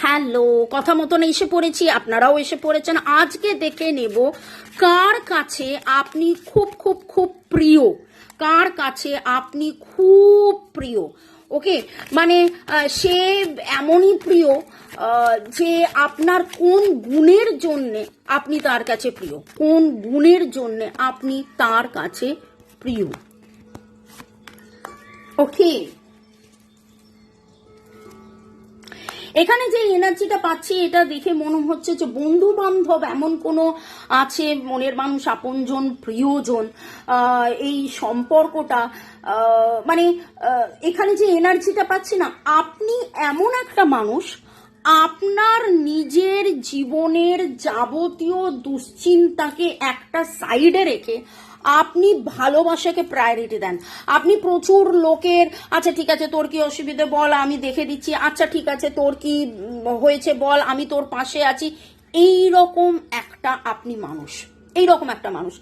Hello, কথা মতন এসে পড়েছি, আপনারাও এসে পড়েছেন। আজকে দেখে নেব কার কাছে আপনি খুব খুব খুব প্রিয়, কার কাছে আপনি খুব প্রিয়। ওকে, মানে সে এমনই প্রিয় যে আপনার কোন গুণের জন্যে আপনি তার কাছে প্রিয়, কোন গুণের জন্যে আপনি তার কাছে প্রিয়। ওকে, এখানে যে এনার্জিটা পাচ্ছি এটা দেখে মনে হচ্ছে যে বন্ধু বান্ধব এমন কোনো আছে, মনের মানুষ, আপনজন, প্রিয়জন, এই সম্পর্কটা মানে এখানে যে এনার্জিটা পাচ্ছি না, আপনি এমন একটা মানুষ, আপনার নিজের জীবনের যাবতীয় দুশ্চিন্তাকে একটা সাইডে রেখে আপনি ভালোবাসাকে প্রায়োরিটি দেন। আপনি প্রচুর লোকের, আচ্ছা ঠিক আছে তোর কি অসুবিধে বল, আমি দেখে দিচ্ছি, আচ্ছা ঠিক আছে তোর কি হয়েছে বল, আমি তোর পাশে আছি, এই রকম একটা আপনি মানুষ, এইরকম একটা মানুষ।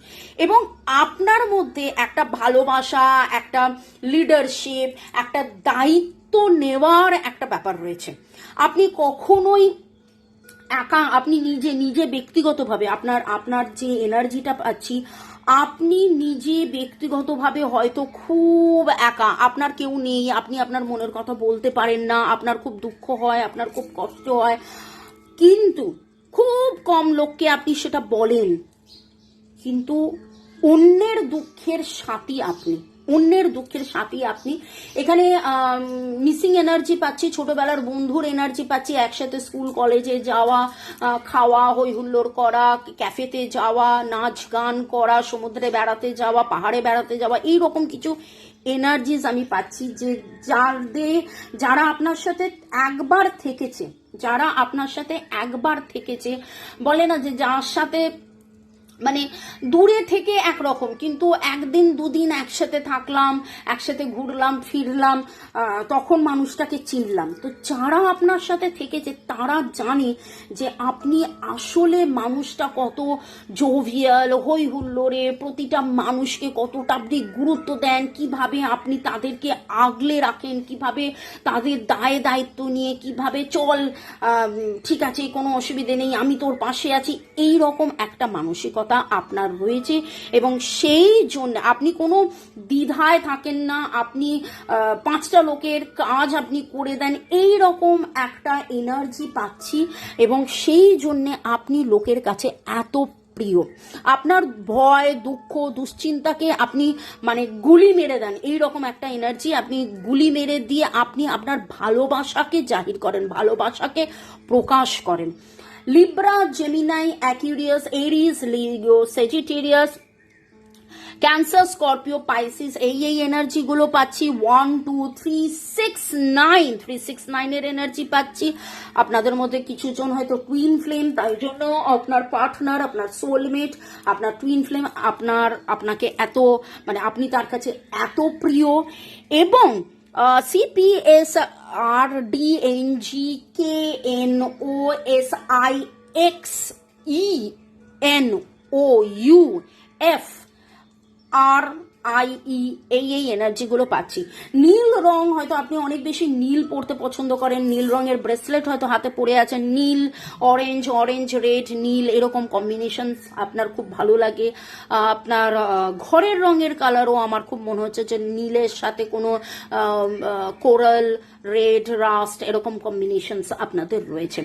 এবং আপনার মধ্যে একটা ভালোবাসা, একটা লিডারশিপ, একটা দায়িত্ব নেওয়ার একটা ব্যাপার রয়েছে। আপনি কখনোই একা, আপনি নিজে নিজে ব্যক্তিগতভাবে আপনার যে এনার্জিটা পাচ্ছি, আপনি নিজে ব্যক্তিগতভাবে হয়তো খুব একা, আপনার কেউ নেই, আপনি আপনার মনের কথা বলতে পারেন না, আপনার খুব দুঃখ হয়, আপনার খুব কষ্ট হয়, কিন্তু খুব কম লোককে আপনি সেটা বলেন। কিন্তু অন্যের দুঃখের সাথী আপনি, অন্যের দুঃখের সাথী আপনি। এখানে মিসিং এনার্জি পাচ্ছি, ছোটবেলার বন্ধুর এনার্জি পাচ্ছি, একসাথে স্কুল কলেজে যাওয়া, খাওয়া, হই হুল্লোড় করা, ক্যাফেতে যাওয়া, নাচ গান করা, সমুদ্রে বেড়াতে যাওয়া, পাহাড়ে বেড়াতে যাওয়া, এইরকম কিছু এনার্জিজ আমি পাচ্ছি। যে যারা আপনার সাথে একবার থেকেছে, যারা আপনার সাথে একবার থেকেছে, বলে না যে যার সাথে মানে দূরে থেকে একরকম, কিন্তু একদিন দুদিন একসাথে থাকলাম, একসাথে ঘুরলাম ফিরলাম, তখন মানুষটাকে চিনলাম। তো যারা আপনার সাথে থেকেছে তারা জানে যে আপনি আসলে মানুষটা কত জোভিয়াল, হই হুল্লোড়ে, প্রতিটা মানুষকে কতটা আপনি গুরুত্ব দেন, কিভাবে আপনি তাদেরকে আগলে রাখেন, কিভাবে তাদের দায় দায়িত্ব নিয়ে, কিভাবে চল ঠিক আছে কোনো অসুবিধে নেই, আমি তোর পাশে আছি, এই রকম একটা মানসিকতা আপনার রয়েছে। এবং সেই জন্য আপনি কোনো দ্বিধায় থাকেন না, আপনি পাঁচটা লোকের কাজ আপনি করে দেন, এই রকম একটা এনার্জি পাচ্ছি। এবং সেই জন্য আপনি লোকের কাছে এত প্রিয়। আপনার ভয়, দুঃখ, দুশ্চিন্তাকে আপনি মানে গুলি মেরে দেন, এই রকম একটা এনার্জি আপনি গুলি মেরে দিয়ে আপনি আপনার ভালোবাসাকে জাহির করেন, ভালোবাসাকে প্রকাশ করেন। লিব্রা, জেমিনাই, অ্যাকুরিয়াস, এরিস, লিও, সেজিটেরিয়াস, ক্যান্সার, স্করপিও, পাইসিস, এই এনার্জিগুলো পাচ্ছি। 1 2 3 6 9, 369 এর এনার্জি পাচ্ছি। আপনাদের মধ্যে কিছু জন হয়তো টুইন ফ্লেম, তাই জন্য আপনার পার্টনার, আপনার সোলমেট, আপনার টুইন ফ্লেম আপনাকে এত মানে আপনি তার কাছে এত প্রিয়। এবং CPSRDNGKNOSIXENOUF এই এনার্জিগুলো পাচ্ছি। নীল রং, হয়তো আপনি অনেক বেশি নীল পড়তে পছন্দ করেন, নীল রঙের ব্রেসলেট হয়তো হাতে পড়ে আছেন, নীল, অরেঞ্জ রেড, নীল, এরকম কম্বিনেশন আপনার খুব ভালো লাগে। আপনার ঘরের রঙের কালারও আমার খুব মনে হচ্ছে যে নীলের সাথে কোনো কোরাল, রেড, রাস্ট, এরকম কম্বিনেশনস আপনাদের রয়েছে।